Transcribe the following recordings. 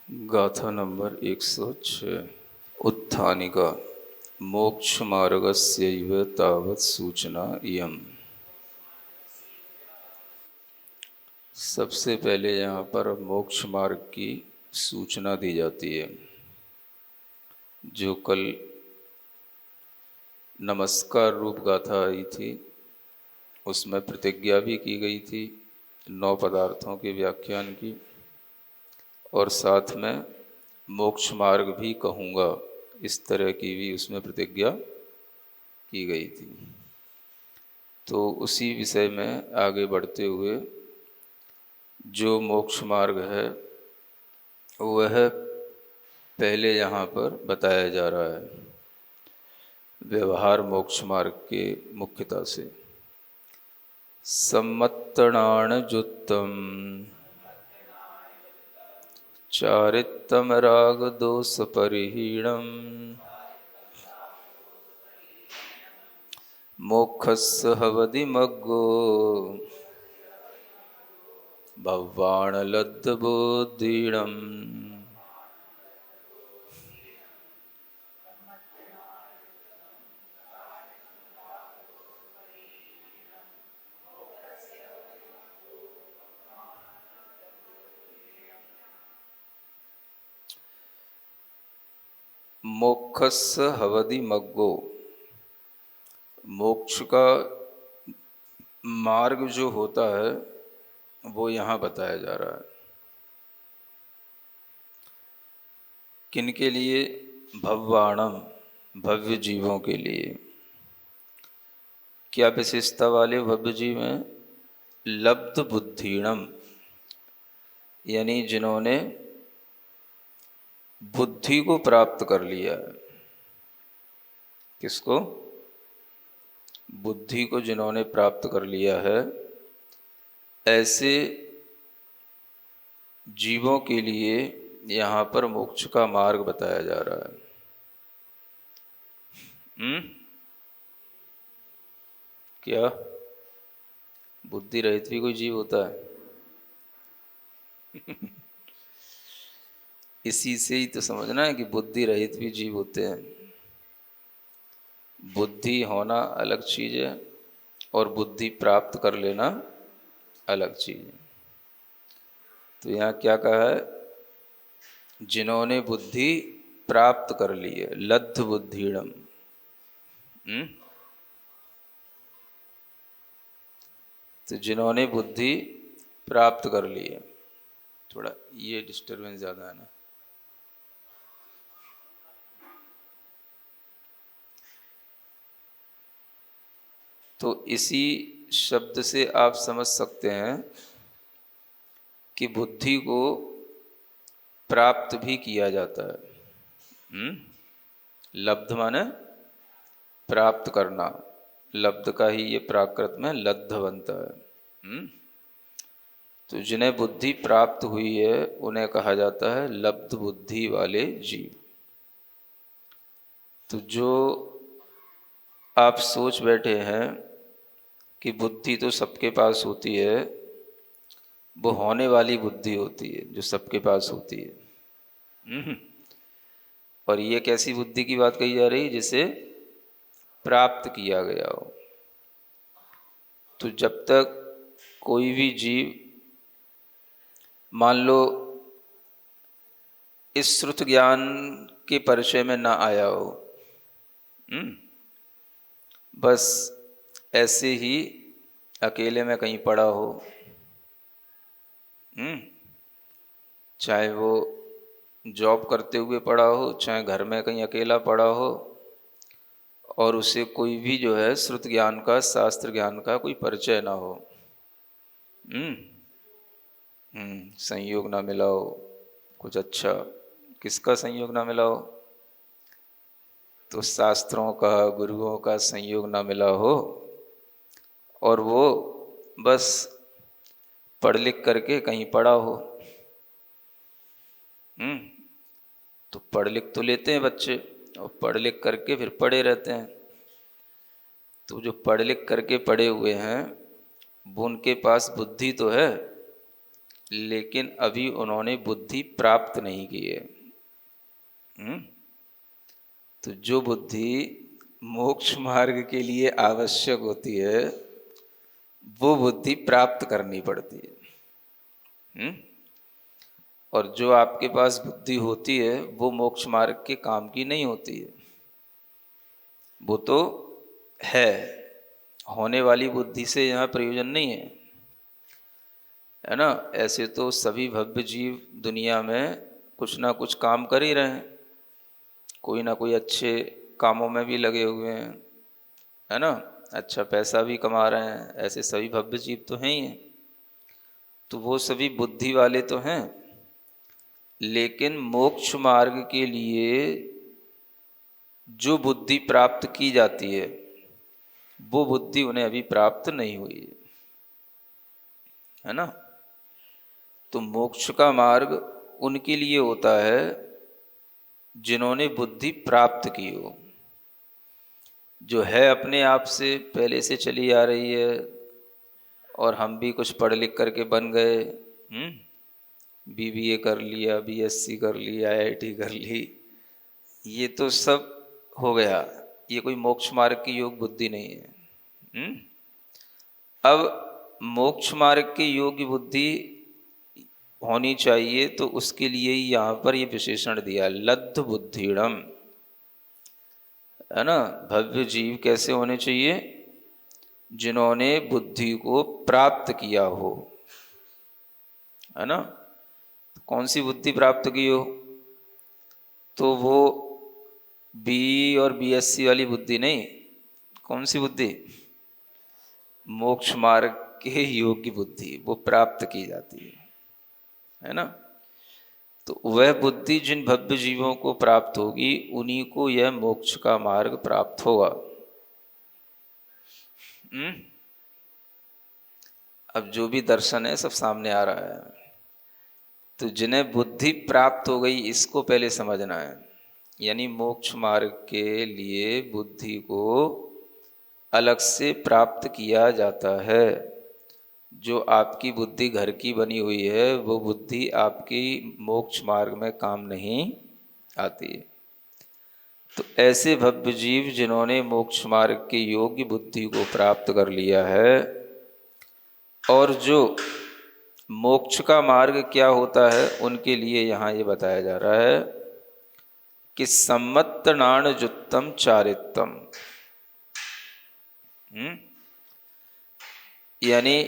गाथा नंबर 106। उत्थानिका। मोक्षमार्गस्यैव तावत् सूचना इयम्। सबसे पहले यहाँ पर मोक्ष मार्ग की सूचना दी जाती है। जो कल नमस्कार रूप गाथा आई थी उसमें प्रतिज्ञा भी की गई थी 9 पदार्थों के व्याख्यान की, और साथ में मोक्ष मार्ग भी कहूँगा इस तरह की भी उसमें प्रतिज्ञा की गई थी। तो उसी विषय में आगे बढ़ते हुए जो मोक्ष मार्ग है वह पहले यहाँ पर बताया जा रहा है व्यवहार मोक्ष मार्ग के मुख्यता से। सम्मत्तणानजुत्तम चारित्तम राग दोष परिहीणम मोक्षस्य हवदिमग्गो भवाणलब्धबोधिणम्। मोक्षस्य हवदिमग्गो, मोक्ष का मार्ग जो होता है वो यहाँ बताया जा रहा है। किनके लिए? भव्वाणम, भव्य जीवों के लिए। क्या विशेषता वाले भव्य जीव हैं? लब्ध बुद्धिणम, यानी जिन्होंने बुद्धि को प्राप्त कर लिया है। किसको? बुद्धि को जिन्होंने प्राप्त कर लिया है, ऐसे जीवों के लिए यहाँ पर मोक्ष का मार्ग बताया जा रहा है। क्या बुद्धि रहित भी कोई जीव होता है? इसी से ही तो समझना है कि बुद्धि रहित भी जीव होते हैं। बुद्धि होना अलग चीज़ है और बुद्धि प्राप्त कर लेना अलग चीज़ है। तो यहाँ क्या कहा है? जिन्होंने बुद्धि प्राप्त कर ली है, लब्ध बुद्धिणम। तो जिन्होंने बुद्धि प्राप्त कर ली है। थोड़ा ये डिस्टर्बेंस ज़्यादा है ना। तो इसी शब्द से आप समझ सकते हैं कि बुद्धि को प्राप्त भी किया जाता है। लब्ध माने प्राप्त करना, लब्ध का ही ये प्राकृत में लब्ध बनता है। तो जिन्हें बुद्धि प्राप्त हुई है उन्हें कहा जाता है लब्ध बुद्धि वाले जीव। तो जो आप सोच बैठे हैं कि बुद्धि तो सबके पास होती है, वो होने वाली बुद्धि होती है जो सबके पास होती है। और ये कैसी बुद्धि की बात कही जा रही? जिसे प्राप्त किया गया हो। तो जब तक कोई भी जीव मान लो इस श्रुत ज्ञान के परिचय में ना आया हो, बस ऐसे ही अकेले में कहीं पड़ा हो, चाहे वो जॉब करते हुए पड़ा हो, चाहे घर में कहीं अकेला पड़ा हो, और उसे कोई भी जो है श्रुत ज्ञान का, शास्त्र ज्ञान का कोई परिचय ना हो, संयोग ना मिला हो कुछ अच्छा। किसका संयोग ना मिला हो? तो शास्त्रों का, गुरुओं का संयोग ना मिला हो, और वो बस पढ़ लिख करके कहीं पड़ा हो। तो पढ़ लिख तो लेते हैं बच्चे, और पढ़ लिख करके फिर पढ़े रहते हैं। तो जो पढ़ लिख करके पढ़े हुए हैं वो उनके पास बुद्धि तो है, लेकिन अभी उन्होंने बुद्धि प्राप्त नहीं की है। तो जो बुद्धि मोक्ष मार्ग के लिए आवश्यक होती है वो बुद्धि प्राप्त करनी पड़ती है। और जो आपके पास बुद्धि होती है वो मोक्ष मार्ग के काम की नहीं होती है। वो तो है, होने वाली बुद्धि से यहाँ प्रयोजन नहीं है ना। ऐसे तो सभी भव्य जीव दुनिया में कुछ ना कुछ काम कर ही रहे हैं, कोई ना कोई अच्छे कामों में भी लगे हुए हैं, है ना, अच्छा पैसा भी कमा रहे हैं। ऐसे सभी भव्य जीव तो हैं ही हैं। तो वो सभी बुद्धि वाले तो हैं, लेकिन मोक्ष मार्ग के लिए जो बुद्धि प्राप्त की जाती है वो बुद्धि उन्हें अभी प्राप्त नहीं हुई है ना। तो मोक्ष का मार्ग उनके लिए होता है जिन्होंने बुद्धि प्राप्त की हो, जो है अपने आप से पहले से चली आ रही है और हम भी कुछ पढ़ लिख करके बन गए, बीबीए कर लिया, बीएससी कर ली, आईआईटी कर ली, ये तो सब हो गया। ये कोई मोक्ष मार्ग की योग बुद्धि नहीं है। अब मोक्ष मार्ग की योग्य बुद्धि होनी चाहिए, तो उसके लिए ही यहाँ पर ये विशेषण दिया, लब्ध बुद्धिड़म, है ना। भव्य जीव कैसे होने चाहिए? जिन्होंने बुद्धि को प्राप्त किया हो, है ना। कौन सी बुद्धि प्राप्त की हो? तो वो बी और बीएससी वाली बुद्धि नहीं। कौन सी बुद्धि? मोक्ष मार्ग के योग्य बुद्धि, वो प्राप्त की जाती है ना। तो वह बुद्धि जिन भव्य जीवों को प्राप्त होगी उन्हीं को यह मोक्ष का मार्ग प्राप्त होगा। अब जो भी दर्शन है सब सामने आ रहा है। तो जिन्हें बुद्धि प्राप्त हो गई इसको पहले समझना है। यानी मोक्ष मार्ग के लिए बुद्धि को अलग से प्राप्त किया जाता है। जो आपकी बुद्धि घर की बनी हुई है वो बुद्धि आपकी मोक्ष मार्ग में काम नहीं आती है। तो ऐसे भव्य जीव जिन्होंने मोक्ष मार्ग के योग्य बुद्धि को प्राप्त कर लिया है, और जो मोक्ष का मार्ग क्या होता है उनके लिए यहाँ ये बताया जा रहा है कि सम्मत्तनाण जुत्तम चारित्तम, यानी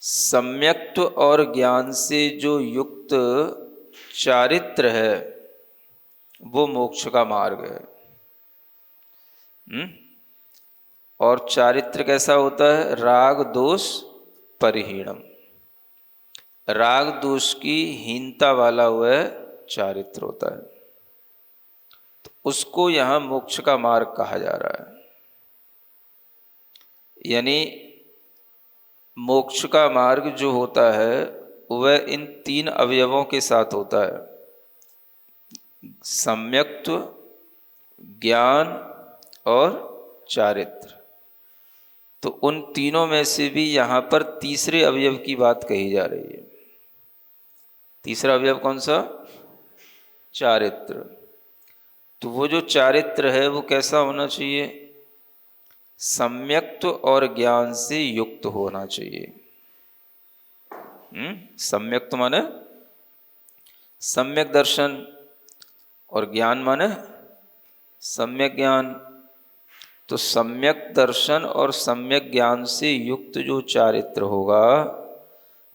सम्यक्त्व और ज्ञान से जो युक्त चारित्र है वो मोक्ष का मार्ग है। और चारित्र कैसा होता है? राग दोष परिहीणम, राग दोष की हीनता वाला वह चारित्र होता है। तो उसको यहाँ मोक्ष का मार्ग कहा जा रहा है। यानी मोक्ष का मार्ग जो होता है वह इन तीन अवयवों के साथ होता है, सम्यक्त्व, ज्ञान और चारित्र। तो उन तीनों में से भी यहाँ पर तीसरे अवयव की बात कही जा रही है। तीसरा अवयव कौन सा? चारित्र। तो वो जो चारित्र है वो कैसा होना चाहिए? सम्यक्त्व और ज्ञान से युक्त होना चाहिए। सम्यक्त्व माने सम्यक दर्शन, और ज्ञान माने सम्यक ज्ञान। तो सम्यक दर्शन और सम्यक ज्ञान से युक्त जो चारित्र होगा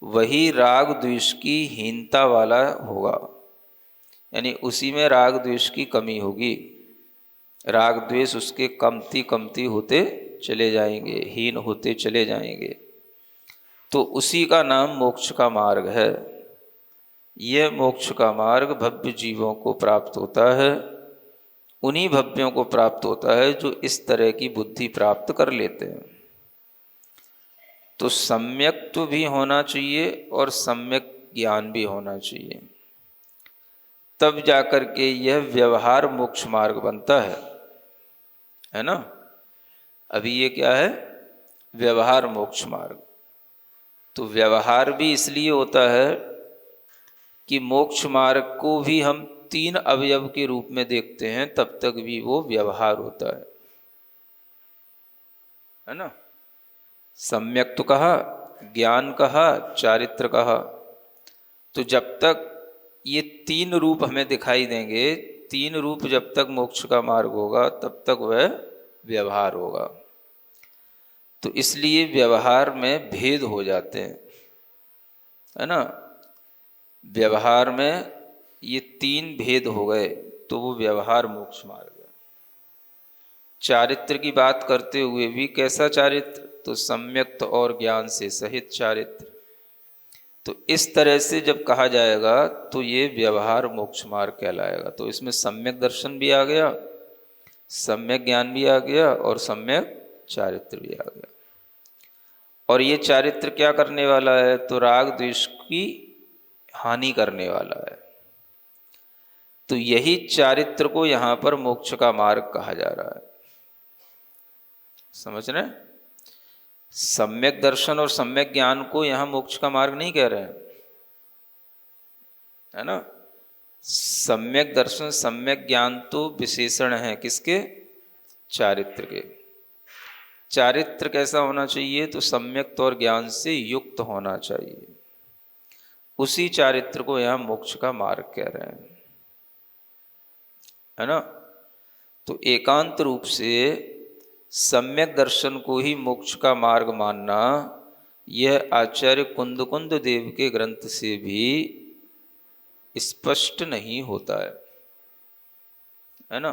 वही राग द्वेष की हीनता वाला होगा। यानी उसी में राग द्वेष की कमी होगी, राग द्वेष उसके कमती कमती होते चले जाएंगे, हीन होते चले जाएंगे। तो उसी का नाम मोक्ष का मार्ग है। यह मोक्ष का मार्ग भव्य जीवों को प्राप्त होता है, उन्हीं भव्यों को प्राप्त होता है जो इस तरह की बुद्धि प्राप्त कर लेते हैं। तो सम्यक्त्व भी होना चाहिए और सम्यक ज्ञान भी होना चाहिए, तब जाकर के यह व्यवहार मोक्ष मार्ग बनता है ना। अभी ये क्या है? व्यवहार मोक्ष मार्ग। तो व्यवहार भी इसलिए होता है कि मोक्ष मार्ग को भी हम 3 अवयव के रूप में देखते हैं, तब तक भी वो व्यवहार होता है ना। सम्यक तो कहा, ज्ञान कहा, चारित्र कहा। तो जब तक ये 3 रूप हमें दिखाई देंगे, 3 रूप जब तक मोक्ष का मार्ग होगा तब तक वह व्यवहार होगा। तो इसलिए व्यवहार में भेद हो जाते हैं, है ना। व्यवहार में ये 3 भेद हो गए तो वो व्यवहार मोक्ष मार्ग है। चारित्र की बात करते हुए भी कैसा चारित्र, तो सम्यक्त और ज्ञान से सहित चारित्र। तो इस तरह से जब कहा जाएगा तो ये व्यवहार मोक्ष मार्ग कहलाएगा। तो इसमें सम्यक दर्शन भी आ गया, सम्यक ज्ञान भी आ गया और सम्यक चारित्र भी आ गया। और ये चारित्र क्या करने वाला है, तो राग द्वेष की हानि करने वाला है। तो यही चारित्र को यहाँ पर मोक्ष का मार्ग कहा जा रहा है। समझ रहे हैं? सम्यक दर्शन और सम्यक ज्ञान को यहाँ मोक्ष का मार्ग नहीं कह रहे हैं, है ना। सम्यक दर्शन सम्यक ज्ञान तो विशेषण है किसके, चारित्र के। चारित्र कैसा होना चाहिए, तो सम्यक और ज्ञान से युक्त होना चाहिए। उसी चारित्र को यहाँ मोक्ष का मार्ग कह रहे हैं, है ना। तो एकांत रूप से सम्यक दर्शन को ही मोक्ष का मार्ग मानना, यह आचार्य कुंद देव के ग्रंथ से भी स्पष्ट नहीं होता है ना।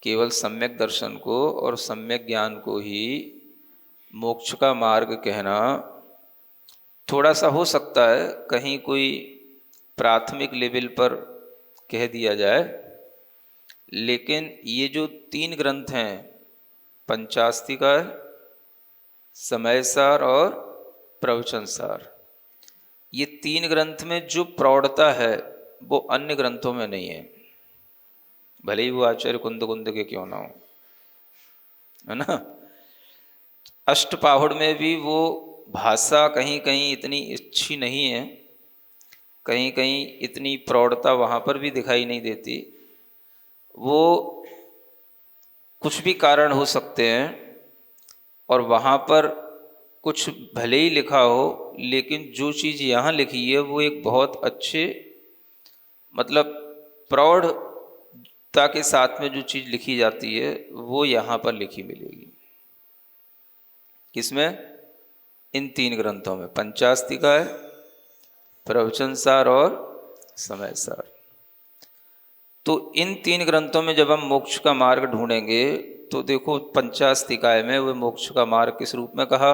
केवल सम्यक दर्शन को और सम्यक ज्ञान को ही मोक्ष का मार्ग कहना थोड़ा सा हो सकता है, कहीं कोई प्राथमिक लेवल पर कह दिया जाए, लेकिन ये जो 3 ग्रंथ हैं, पंचास्तिका, समयसार और प्रवचनसार, ये 3 ग्रंथ में जो प्रौढ़ता है वो अन्य ग्रंथों में नहीं है, भले ही वो आचार्य कुंद के क्यों ना हो, है ना। अष्टपाहुड़ में भी वो भाषा कहीं कहीं इतनी अच्छी नहीं है, कहीं कहीं इतनी प्रौढ़ता वहाँ पर भी दिखाई नहीं देती। वो कुछ भी कारण हो सकते हैं, और वहाँ पर कुछ भले ही लिखा हो, लेकिन जो चीज़ यहाँ लिखी है वो एक बहुत अच्छे, मतलब प्रौढ़ता के साथ में जो चीज़ लिखी जाती है वो यहाँ पर लिखी मिलेगी। किसमें? इन 3 ग्रंथों में, पंचास्तिका है, प्रवचनसार और समयसार। तो इन 3 ग्रंथों में जब हम मोक्ष का मार्ग ढूंढेंगे तो देखो, पंचास्तिकाय में वो मोक्ष का मार्ग किस रूप में कहा,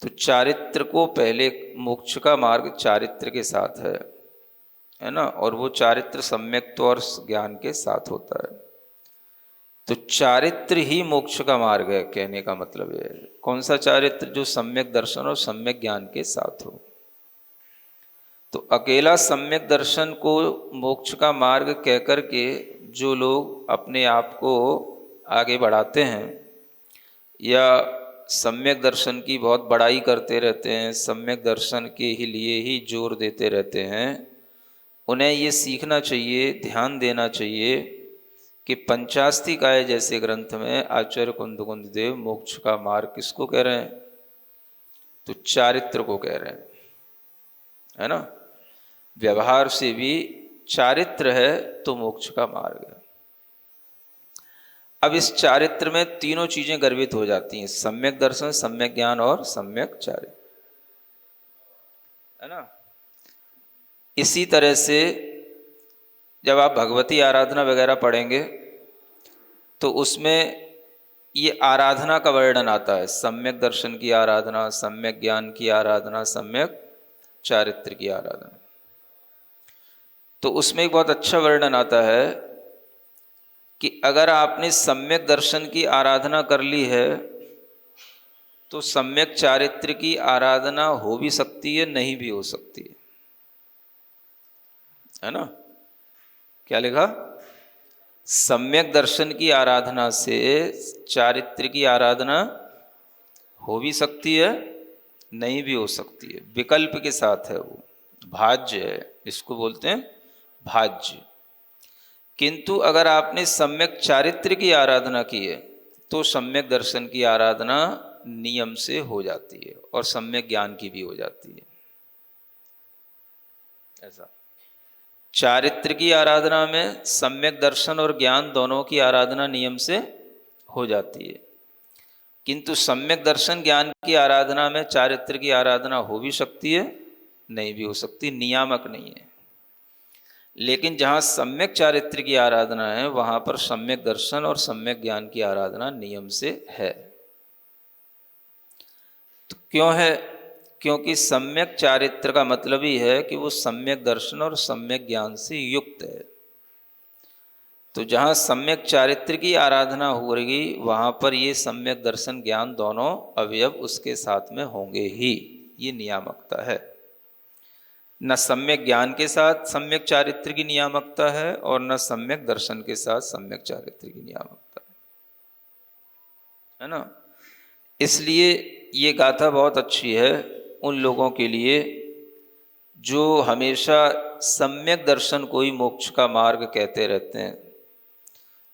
तो चारित्र को पहले, मोक्ष का मार्ग चारित्र के साथ है ना। और वो चारित्र सम्यक्त्व और ज्ञान के साथ होता है। तो चारित्र ही मोक्ष का मार्ग है, कहने का मतलब है। कौन सा चारित्र? जो सम्यक दर्शन और सम्यक ज्ञान के साथ हो। तो अकेला सम्यक दर्शन को मोक्ष का मार्ग कहकर के जो लोग अपने आप को आगे बढ़ाते हैं, या सम्यक दर्शन की बहुत बड़ाई करते रहते हैं, सम्यक दर्शन के ही लिए ही जोर देते रहते हैं, उन्हें ये सीखना चाहिए, ध्यान देना चाहिए कि पंचास्तिकाय जैसे ग्रंथ में आचार्य कुंद देव मोक्ष का मार्ग किसको कह रहे हैं, तो चारित्र को कह रहे हैं, है ना। व्यवहार से भी चारित्र है तो मोक्ष का मार्ग है। अब इस चारित्र में तीनों चीजें गर्भित हो जाती हैं, सम्यक दर्शन, सम्यक ज्ञान और सम्यक चारित्र, है ना। इसी तरह से जब आप भगवती आराधना वगैरह पढ़ेंगे तो उसमें ये आराधना का वर्णन आता है, सम्यक दर्शन की आराधना, सम्यक ज्ञान की आराधना, सम्यक चारित्र की आराधना। तो उसमें एक बहुत अच्छा वर्णन आता है कि अगर आपने सम्यक दर्शन की आराधना कर ली है तो सम्यक चारित्र की आराधना हो भी सकती है, नहीं भी हो सकती है ना। क्या लिखा? सम्यक दर्शन की आराधना से चारित्र की आराधना हो भी सकती है, नहीं भी हो सकती है, विकल्प के साथ है, वो भाज्य है, इसको बोलते हैं भाज्य। किंतु अगर आपने सम्यक चारित्र की आराधना की है तो सम्यक दर्शन की आराधना नियम से हो जाती है और सम्यक ज्ञान की भी हो जाती है। ऐसा चारित्र की आराधना में सम्यक दर्शन और ज्ञान दोनों की आराधना नियम से हो जाती है, किंतु सम्यक दर्शन ज्ञान की आराधना में चारित्र की आराधना हो भी सकती है, नहीं भी हो सकती, नियामक नहीं है। लेकिन जहाँ सम्यक चारित्र की आराधना है वहाँ पर सम्यक दर्शन और सम्यक ज्ञान की आराधना नियम से है। तो क्यों है? क्योंकि सम्यक चारित्र का मतलब ही है कि वो सम्यक दर्शन और सम्यक ज्ञान से युक्त है। तो जहाँ सम्यक चारित्र की आराधना हो रही वहाँ पर ये सम्यक दर्शन ज्ञान दोनों अवयव उसके साथ में होंगे ही, ये नियामकता है। न सम्यक ज्ञान के साथ सम्यक चारित्र की नियामकता है और न सम्यक दर्शन के साथ सम्यक चारित्र की नियामकता है ना। इसलिए ये गाथा बहुत अच्छी है उन लोगों के लिए जो हमेशा सम्यक दर्शन को ही मोक्ष का मार्ग कहते रहते हैं,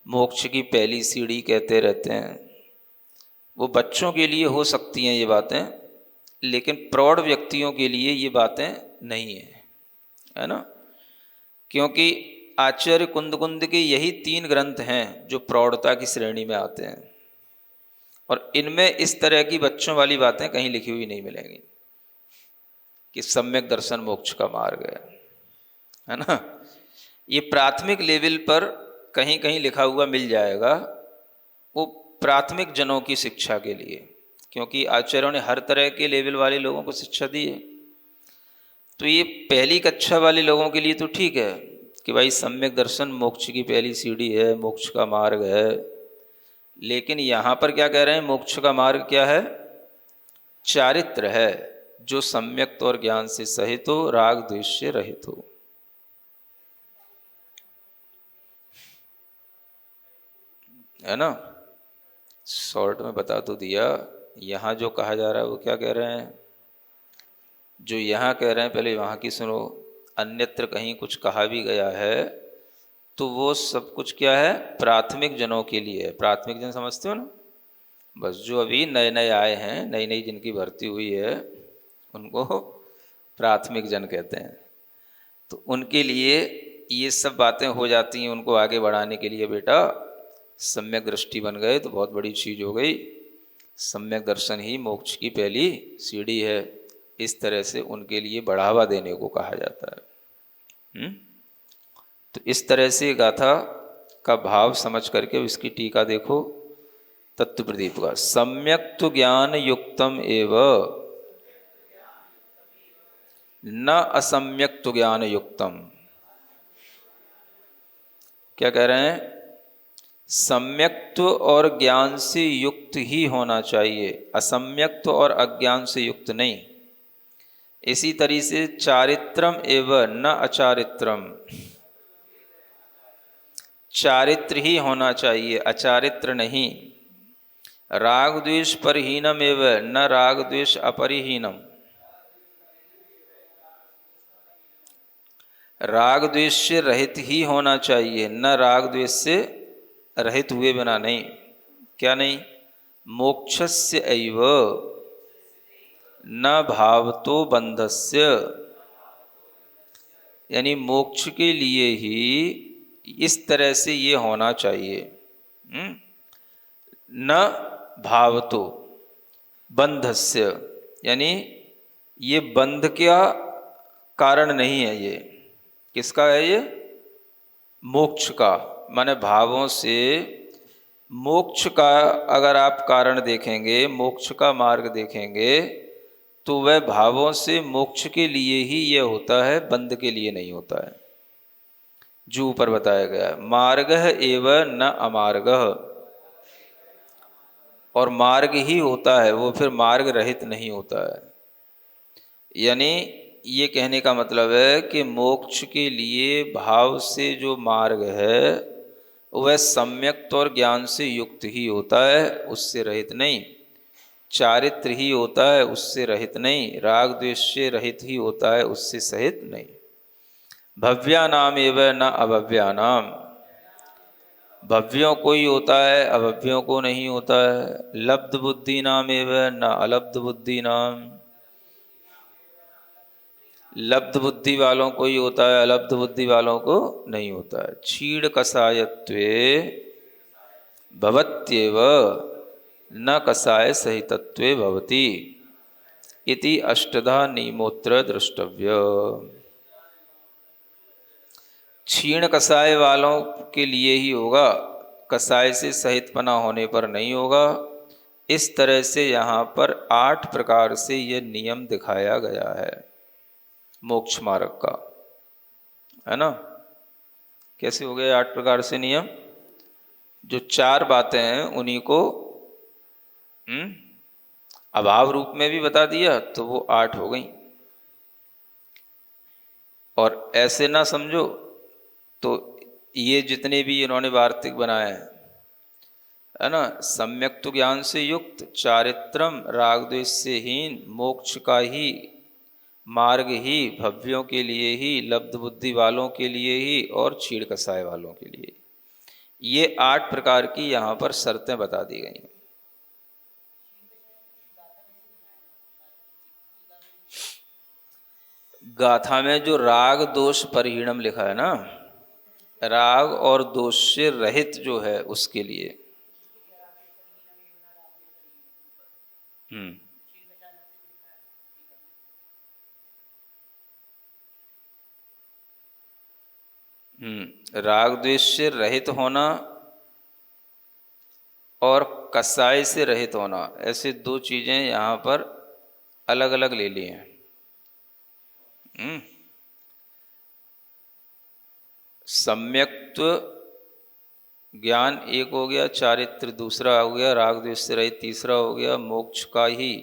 मोक्ष की पहली सीढ़ी कहते रहते हैं। वो बच्चों के लिए हो सकती हैं ये बातें, लेकिन प्रौढ़ व्यक्तियों के लिए ये बातें नहीं है ना। क्योंकि आचार्य कुंद के यही 3 ग्रंथ हैं जो प्रौढ़ता की श्रेणी में आते हैं, और इनमें इस तरह की बच्चों वाली बातें कहीं लिखी हुई नहीं मिलेंगी कि सम्यक दर्शन मोक्ष का मार्ग है ना। ये प्राथमिक लेवल पर कहीं कहीं लिखा हुआ मिल जाएगा, वो प्राथमिक जनों की शिक्षा के लिए, क्योंकि आचार्यों ने हर तरह के लेवल वाले लोगों को शिक्षा दी है। तो ये पहली कक्षा वाले लोगों के लिए तो ठीक है कि भाई सम्यक दर्शन मोक्ष की पहली सीढ़ी है, मोक्ष का मार्ग है। लेकिन यहाँ पर क्या कह रहे हैं? मोक्ष का मार्ग क्या है? चारित्र है, जो सम्यक और ज्ञान से सहित हो, राग द्वेष से रहित हो। है ना। शॉर्ट में बता तो दिया। यहाँ जो कहा जा रहा है वो क्या कह रहे हैं? जो यहाँ कह रहे हैं पहले वहाँ की सुनो। अन्यत्र कहीं कुछ कहा भी गया है तो वो सब कुछ क्या है? प्राथमिक जनों के लिए है। प्राथमिक जन समझते हो ना? बस जो अभी नए नए आए हैं, नई नई जिनकी भर्ती हुई है, उनको प्राथमिक जन कहते हैं। तो उनके लिए ये सब बातें हो जाती हैं। उनको आगे बढ़ाने के लिए बेटा सम्यक दृष्टि बन गए तो बहुत बड़ी चीज़ हो गई। सम्यक दर्शन ही मोक्ष की पहली सीढ़ी है, इस तरह से उनके लिए बढ़ावा देने को कहा जाता है। तो इस तरह से गाथा का भाव समझ करके इसकी टीका देखो तत्व प्रदीप का। सम्यक तो ज्ञान युक्तम एव न असम्यक तो ज्ञान युक्तम। क्या कह रहे हैं? सम्यक्त्व और ज्ञान से युक्त ही होना चाहिए, असम्यक्त्व और अज्ञान से युक्त नहीं। इसी तरीके से चारित्रम एवं न अचारित्रम, चारित्र ही होना चाहिए, अचारित्र नहीं। राग द्वेष परहीनम एवं न राग द्वेष अपरिहीनम, राग द्वेष से रहित ही होना चाहिए, न राग द्वेष से रहित हुए बिना नहीं। क्या नहीं? मोक्षस्य एव न भावतो बंधस्य, यानी मोक्ष के लिए ही इस तरह से ये होना चाहिए। न भावतो बंधस्य, यानी ये बंध का कारण नहीं है। ये किसका है? ये मोक्ष का। माने भावों से मोक्ष का अगर आप कारण देखेंगे, मोक्ष का मार्ग देखेंगे, तो वह भावों से मोक्ष के लिए ही यह होता है, बंध के लिए नहीं होता है। जो ऊपर बताया गया, मार्गः एव न अमार्गः, और मार्ग ही होता है, वो फिर मार्ग रहित नहीं होता है। यानी ये कहने का मतलब है कि मोक्ष के लिए भाव से जो मार्ग है वह सम्यक और ज्ञान से युक्त ही होता है, उससे रहित नहीं। चारित्र ही होता है, उससे रहित नहीं। राग द्वेष से रहित ही होता है, उससे सहित नहीं। भव्यानाम एव न अभव्यानाम, भव्यों को ही होता है, अभव्यों को नहीं होता है। लब्ध बुद्धि नाम एव न अलब्ध बुद्धि नाम, लब्ध बुद्धि वालों को ही होता है, अलब्ध बुद्धि वालों को नहीं होता है। क्षीण कषायत्वे भवत्येव न कषाय सहितत्वे भवति इति अष्टधा नियमोत्र द्रष्टव्य। क्षीण कषाय वालों के लिए ही होगा, कषाय से सहितपना होने पर नहीं होगा। इस तरह से यहाँ पर 8 प्रकार से ये नियम दिखाया गया है मोक्ष मार्ग का, है ना। कैसे हो गए 8 प्रकार से नियम? जो 4 बातें हैं उन्हीं को अभाव रूप में भी बता दिया तो वो 8 हो गई। और ऐसे ना समझो तो ये जितने भी इन्होंने वार्तिक बनाए हैं, है ना, सम्यक तो ज्ञान से युक्त, चारित्रम, राग द्वेष से हीन, मोक्ष का ही मार्ग ही, भव्यों के लिए ही, लब्ध बुद्धि वालों के लिए ही, और क्षीण कषाय वालों के लिए, ये 8 प्रकार की यहाँ पर शर्तें बता दी गई हैं। गाथा में जो राग दोष परिहीणम लिखा है ना, राग और दोष से रहित जो है उसके लिए। राग द्वेष से रहित होना और कसाई से रहित होना, ऐसे 2 चीजें यहाँ पर अलग अलग ले ली हैं। सम्यक्त्व ज्ञान एक हो गया, चारित्र दूसरा हो गया, राग द्वेष से रहित तीसरा हो गया, मोक्ष का ही,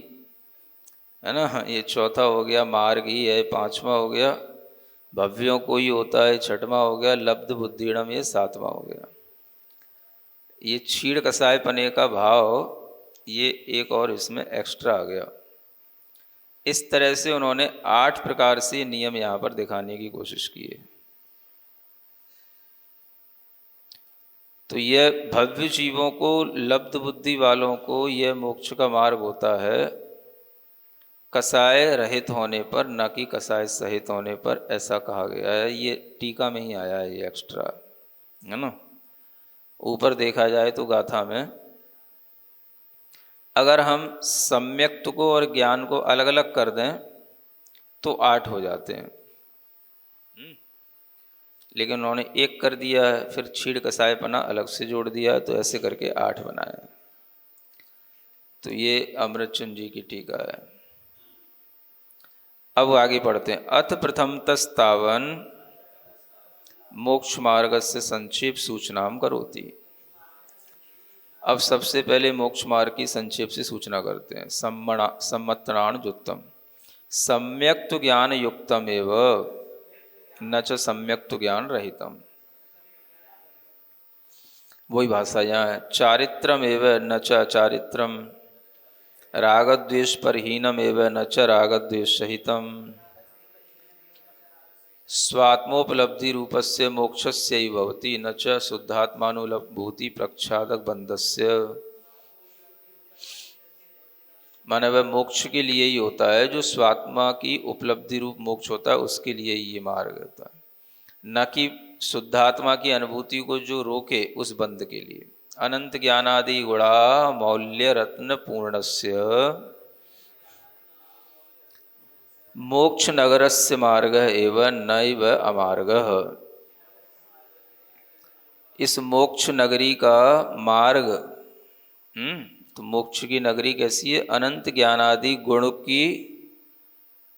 है ना, ये चौथा हो गया, मार्ग ही है 5वां हो गया, भव्यों को ही होता है 6वां हो गया, लब्ध बुद्धिणम ये 7वां हो गया। ये क्षीण कसाय पने का भाव ये एक और इसमें एक्स्ट्रा आ गया। इस तरह से उन्होंने 8 प्रकार से नियम यहाँ पर दिखाने की कोशिश की है। तो यह भव्य जीवों को, लब्ध बुद्धि वालों को यह मोक्ष का मार्ग होता है कसाय रहित होने पर, न कि कसाय सहित होने पर, ऐसा कहा गया है। ये टीका में ही आया है ये एक्स्ट्रा, है ना। ऊपर देखा जाए तो गाथा में अगर हम सम्यक्त्व को और ज्ञान को अलग अलग कर दें तो 8 हो जाते हैं, लेकिन उन्होंने एक कर दिया है, फिर क्षीण कसायपना अलग से जोड़ दिया, तो ऐसे करके 8 बनाया। तो ये अमृतचंद जी की टीका है। अब आगे पढ़ते हैं। अथ प्रथम तस्तावन मोक्ष मार्ग से संक्षेप सूचनाम करोति। अब सबसे पहले मोक्ष मार्ग की संक्षेप से सूचना करते हैं। सम्मतनान युक्तम, सम्यक्त्व ज्ञान युक्तम एव न च सम्यक्त्व ज्ञान रहितम। वही भाषा यहाँ है। चारित्रम एव न च चारित्रम, रागद्वेष परहीनम एव न च रागद्वेष सहितम, स्वात्मोपलब्धि रूपस्य मोक्षस्य भवति न च शुद्धात्मानुभूति प्रक्षादक बंधस्य। माने वह मोक्ष के लिए ही होता है, जो स्वात्मा की उपलब्धि रूप मोक्ष होता है उसके लिए ही ये मार्ग होता है, न कि शुद्धात्मा की अनुभूति को जो रोके उस बंध के लिए। अनंत ज्ञानादि गुणा मौल्य रत्न पूर्णस्य मोक्ष नगरस्य मार्ग एवं नैव अमार्ग। इस मोक्ष नगरी का मार्ग, तो मोक्ष की नगरी कैसी है? अनंत ज्ञानादि गुण की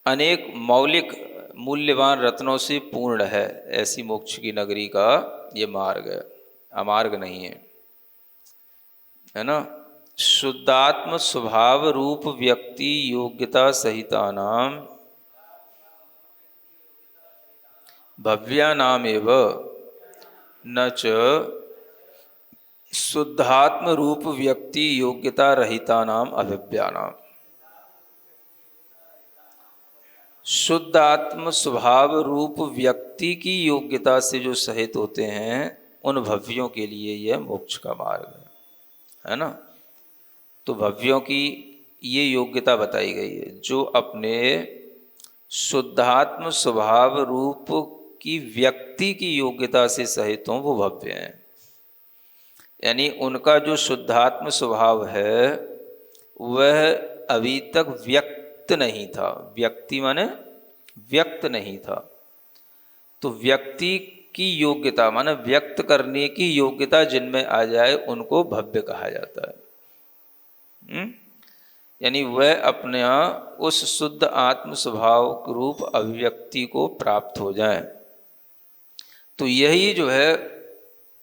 अनेक मौलिक मूल्यवान रत्नों से पूर्ण है, ऐसी मोक्ष की नगरी का ये मार्ग है, अमार्ग नहीं है, है ना। शुद्धात्म स्वभाव रूप व्यक्ति योग्यता सहिता नाम भव्या नाम एव न च शुद्धात्म रूप व्यक्ति योग्यता रहिता नाम अभिव्यानाम। शुद्ध आत्म स्वभाव रूप व्यक्ति की योग्यता से जो सहित होते हैं उन भव्यों के लिए यह मोक्ष का मार्ग है ना। तो भव्यों की ये योग्यता बताई गई है, जो अपने शुद्धात्म स्वभाव रूप की व्यक्ति की योग्यता से सहित हों वो भव्य हैं। यानी उनका जो शुद्धात्म स्वभाव है वह अभी तक व्यक्त नहीं था। व्यक्ति माने व्यक्त नहीं था, तो व्यक्ति की योग्यता माने व्यक्त करने की योग्यता जिनमें आ जाए उनको भव्य कहा जाता है। यानी वह अपने उस शुद्ध आत्म स्वभाव रूप अभिव्यक्ति को प्राप्त हो जाए, तो यही जो है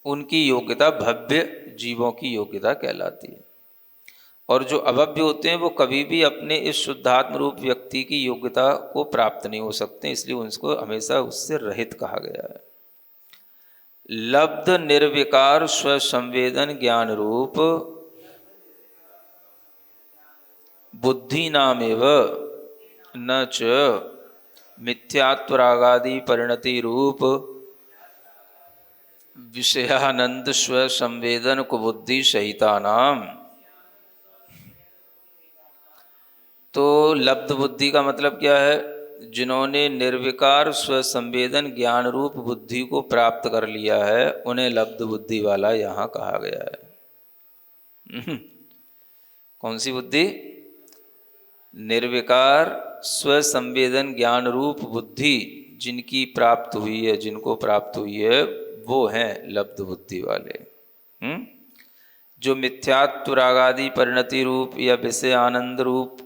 उनकी योग्यता भव्य जीवों की योग्यता कहलाती है। और जो अभव्य होते हैं वो कभी भी अपने इस शुद्धात्म रूप व्यक्ति की योग्यता को प्राप्त नहीं हो सकते, इसलिए उनको हमेशा उससे रहित कहा गया है। लब्ध निर्विकार स्वसंवेदन ज्ञान रूप बुद्धि नामेव न च मिथ्यात्वरागादि परिणति रूप विषयानंद स्वसंवेदन कुबुद्धि सहिता नाम। तो लब्ध बुद्धि का मतलब क्या है? जिन्होंने निर्विकार स्वसंवेदन ज्ञान रूप बुद्धि को प्राप्त कर लिया है उन्हें लब्ध बुद्धि वाला यहाँ कहा गया है। कौन सी बुद्धि? निर्विकार स्वसंवेदन ज्ञान रूप बुद्धि जिनकी प्राप्त हुई है, जिनको प्राप्त हुई है वो हैं लब्ध बुद्धि वाले। जो मिथ्यात्व रागादि परिणति रूप या विषय आनंद रूप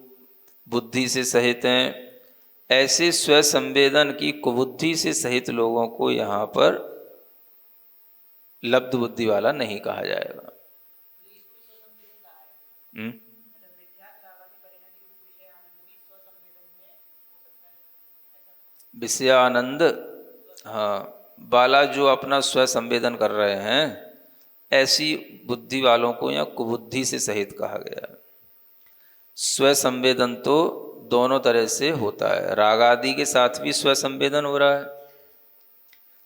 बुद्धि से सहित हैं, ऐसे स्वसंवेदन की कुबुद्धि से सहित लोगों को यहाँ पर लब्ध बुद्धि वाला नहीं कहा जाएगा। विषय आनंद, हाँ, बाला जो अपना स्वसंवेदन कर रहे हैं ऐसी बुद्धि वालों को यहाँ कुबुद्धि से सहित कहा गया है। स्वसंवेदन तो दोनों तरह से होता है, राग आदि के साथ भी स्वसंवेदन हो रहा है,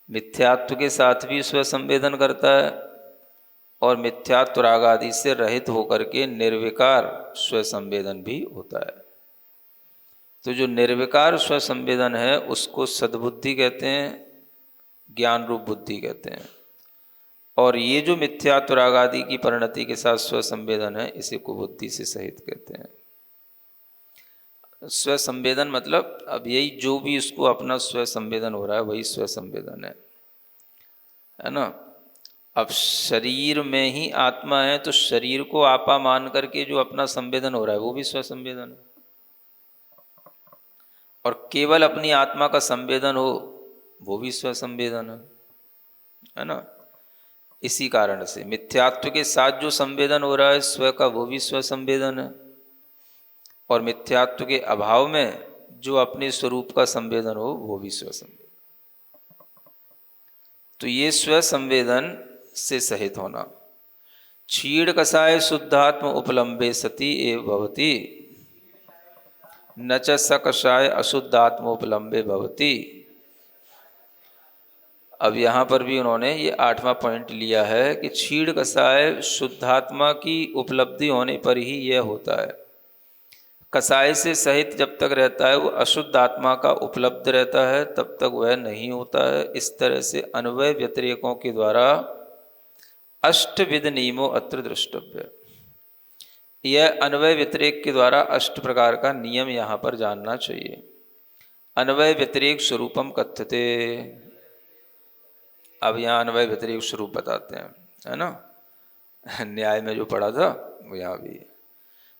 मिथ्यात्व के साथ भी स्वसंवेदन करता है, और मिथ्यात्व राग आदि से रहित होकर के निर्विकार स्वसंवेदन भी होता है। तो जो निर्विकार स्वसंवेदन है उसको सद्बुद्धि कहते हैं, ज्ञान रूप बुद्धि कहते हैं। और ये जो मिथ्यात्व राग आदि की परिणति के साथ स्वसंवेदन है इसे कुबुद्धि से सहित कहते हैं। स्वसंवेदन मतलब अब यही जो भी उसको अपना स्वसंवेदन हो रहा है वही स्वसंवेदन है ना। अब शरीर में ही आत्मा है तो शरीर को आपा मान करके जो अपना संवेदन हो रहा है वो भी स्वसंवेदन है, और केवल अपनी आत्मा का संवेदन हो वो भी स्वसंवेदन है ना। इसी कारण से मिथ्यात्व के साथ जो संवेदन हो रहा है स्व का वो भी स्वसंवेदन है, और मिथ्यात्व के अभाव में जो अपने स्वरूप का संवेदन हो वो भी स्वसंवेदन। तो ये स्वसंवेदन से सहित होना। क्षीण कषाय शुद्धात्म उपलम्बे सती एव भवति न च सकषाय अशुद्धात्म उपलम्बे भवति। अब यहाँ पर भी उन्होंने ये 8वां पॉइंट लिया है कि क्षीण कषाय शुद्धात्मा की उपलब्धि होने पर ही यह होता है। कसाय से सहित जब तक रहता है वो अशुद्ध आत्मा का उपलब्ध रहता है, तब तक वह नहीं होता है। इस तरह से अन्वय व्यतिरेकों के द्वारा अष्टविध नियमों अत्र द्रष्टव्य। यह अन्वय व्यतिरेक के द्वारा 8 प्रकार का नियम यहाँ पर जानना चाहिए। अन्वय व्यतिरेक स्वरूपम कथ्यते। अब यहाँ अन्वय व्यतिरेक स्वरूप बताते हैं, है ना। न्याय में जो पढ़ा था वो यहाँ भी है।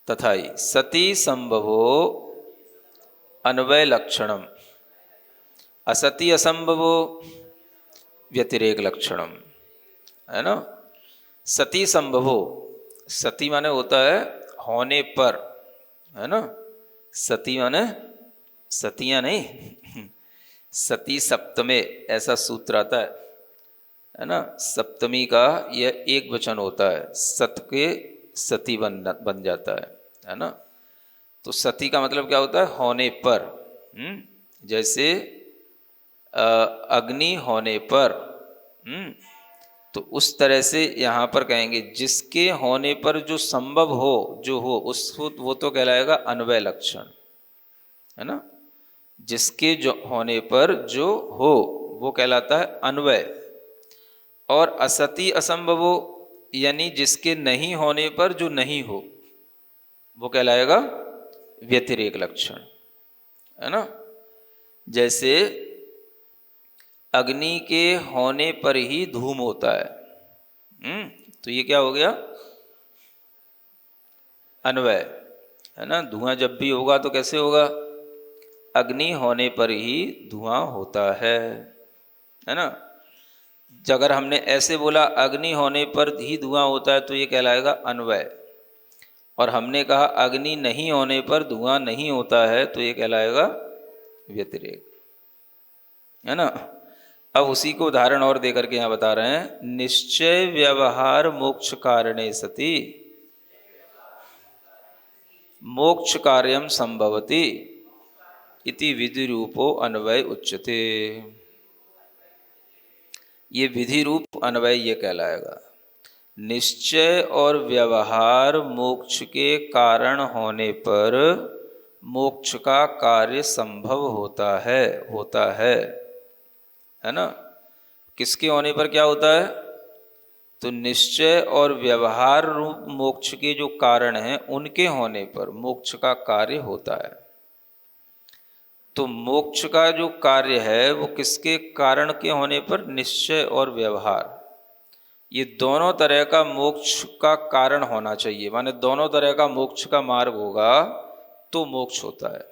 तथा ही सती संभवो अन्वय लक्षणम असति असंभवो व्यतिरेक लक्षणम, है ना। सती संभवो, सती माने होता है होने पर, है ना। सती माने सतियां नहीं, सती सप्तमे ऐसा सूत्र आता है, है ना। सप्तमी का यह एक वचन होता है, सत के सती बन जाता है ना। तो सती का मतलब क्या होता है? होने पर। जैसे अग्नि होने पर। तो उस तरह से यहाँ पर कहेंगे जिसके होने पर जो संभव हो, जो हो, उसको वो तो कहलाएगा अन्वय लक्षण, है ना। जिसके जो होने पर जो हो वो कहलाता है अन्वय। और असति असंभवो यानी जिसके नहीं होने पर जो नहीं हो वो कहलाएगा व्यतिरेक लक्षण, है ना। जैसे अग्नि के होने पर ही धूम होता है। तो ये क्या हो गया? अन्वय, है ना। धुआं जब भी होगा तो कैसे होगा? अग्नि होने पर ही धुआं होता है ना। अगर हमने ऐसे बोला अग्नि होने पर ही धुआं होता है तो ये कहलाएगा अन्वय। और हमने कहा अग्नि नहीं होने पर धुआं नहीं होता है तो ये कहलाएगा व्यतिरेक, है ना। अब उसी को उदाहरण और देकर के यहाँ बता रहे हैं, निश्चय व्यवहार मोक्ष कारणे सति मोक्ष कार्यम संभवति इति विधि रूपो अन्वय उच्यते। ये विधि रूप अन्वय ये कहलाएगा। निश्चय और व्यवहार मोक्ष के कारण होने पर मोक्ष का कार्य संभव होता है ना। किसके होने पर क्या होता है? तो निश्चय और व्यवहार रूप मोक्ष के जो कारण हैं उनके होने पर मोक्ष का कार्य होता है। तो मोक्ष का जो कार्य है वो किसके कारण के होने पर? निश्चय और व्यवहार, ये दोनों तरह का मोक्ष का कारण होना चाहिए। माने दोनों तरह का मोक्ष का मार्ग होगा तो मोक्ष होता है।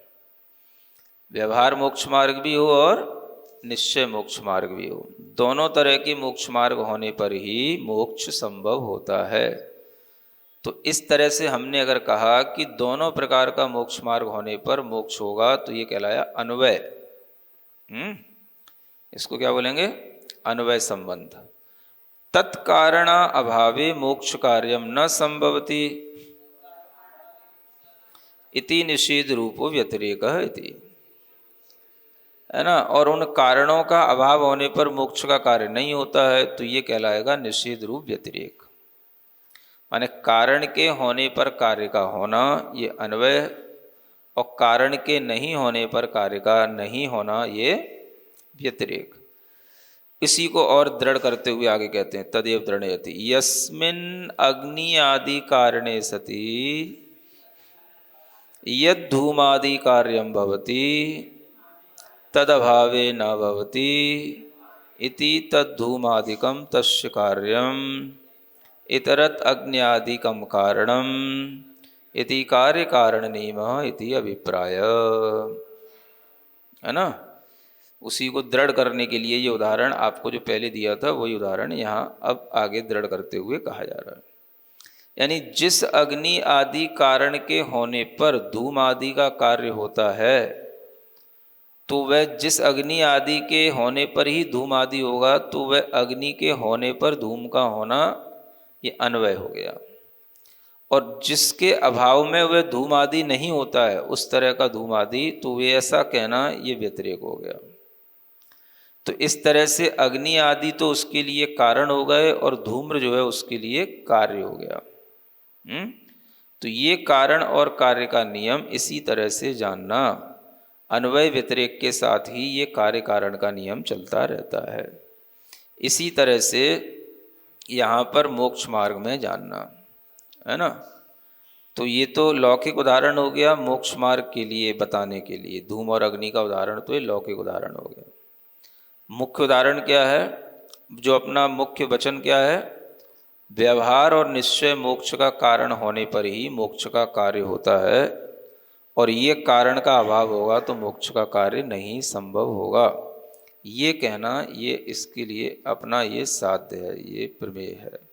व्यवहार मोक्ष मार्ग भी हो और निश्चय मोक्ष मार्ग भी हो, दोनों तरह के मोक्ष मार्ग होने पर ही मोक्ष संभव होता है। तो इस तरह से हमने अगर कहा कि दोनों प्रकार का मोक्ष मार्ग होने पर मोक्ष होगा तो ये कहलाया अन्वय। इसको क्या बोलेंगे? अन्वय संबंध। तत्कारणा अभावे मोक्ष कार्यम न संभवति इति निषेध रूपो व्यतिरेकः इति, है ना। और उन कारणों का अभाव होने पर मोक्ष का कार्य नहीं होता है तो ये कहलाएगा निषेध रूप व्यतिरेक। माने कारण के होने पर कार्य का होना ये अन्वय, और कारण के नहीं होने पर कार्य का नहीं होना ये व्यतिरेक। इसी को और दृढ़ करते हुए आगे कहते हैं, तदेव दृढ़यति यस्मिन् अग्नि आदि कारणे सति यद धूमादि कार्यम भवति तदभावे न भवति इति तद्धूमादिकं तस्य कार्यम इतरत अग्न्यादिकं कारणम इति कार्य कारण नियमः इति अभिप्राय, है ना। उसी को दृढ़ करने के लिए ये उदाहरण आपको जो पहले दिया था वही उदाहरण यहाँ अब आगे दृढ़ करते हुए कहा जा रहा है। यानी जिस अग्नि आदि कारण के होने पर धूम आदि का कार्य होता है तो वह जिस अग्नि आदि के होने पर ही धूम आदि होगा तो वह अग्नि के होने पर धूम का होना ये अन्वय हो गया। और जिसके अभाव में वह धूम आदि नहीं होता है उस तरह का धूम आदि, तो वे ऐसा कहना ये व्यतिरेक हो गया। तो इस तरह से अग्नि आदि तो उसके लिए कारण हो गए और धूम्र जो है उसके लिए कार्य हो गया। तो ये कारण और कार्य का नियम इसी तरह से जानना, अन्वय व्यतिरेक के साथ ही ये कार्य कारण का नियम चलता रहता है। इसी तरह से यहाँ पर मोक्ष मार्ग में जानना, है ना। तो ये तो लौकिक उदाहरण हो गया मोक्ष मार्ग के लिए बताने के लिए, धूम और अग्नि का उदाहरण तो ये लौकिक उदाहरण हो गया। मुख्य उदाहरण क्या है? जो अपना मुख्य वचन क्या है? व्यवहार और निश्चय मोक्ष का कारण होने पर ही मोक्ष का कार्य होता है, और ये कारण का अभाव होगा तो मोक्ष का कार्य नहीं संभव होगा। ये कहना ये इसके लिए अपना ये साध्य है, ये प्रमेय है।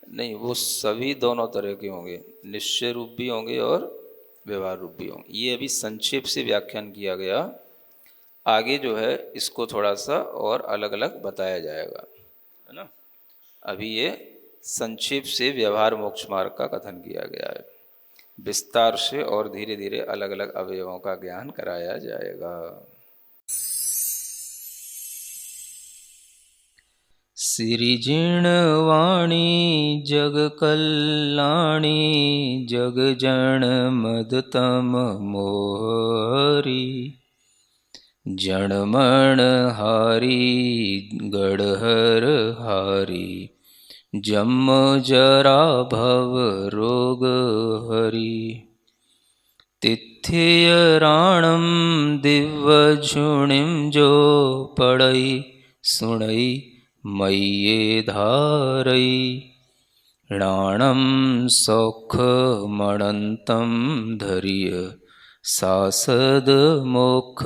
नहीं, वो सभी दोनों तरह के होंगे, निश्चय रूप भी होंगे और व्यवहार रूप भी होंगे। ये अभी संक्षेप से व्याख्यान किया गया, आगे जो है इसको थोड़ा सा और अलग अलग बताया जाएगा, है ना। अभी ये संक्षेप से व्यवहार मोक्ष मार्ग का कथन किया गया है, विस्तार से और धीरे धीरे अलग अलग अवयवों का ज्ञान कराया जाएगा। सिरिजिणवाणी जग कल्याणी जग जन मदतम मोहरी जणमण हारी गढ़हर हारी जम जरा भव रोग हरि तिथ्य राणम दिव्य झुणिम जो पड़ई सुणई मय्ये धारई राणम सौख मणंतम धर्य सासद मोक्ष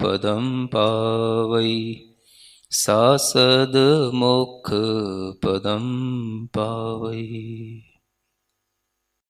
पदम पावई सासद मोक्ष पदम पावई।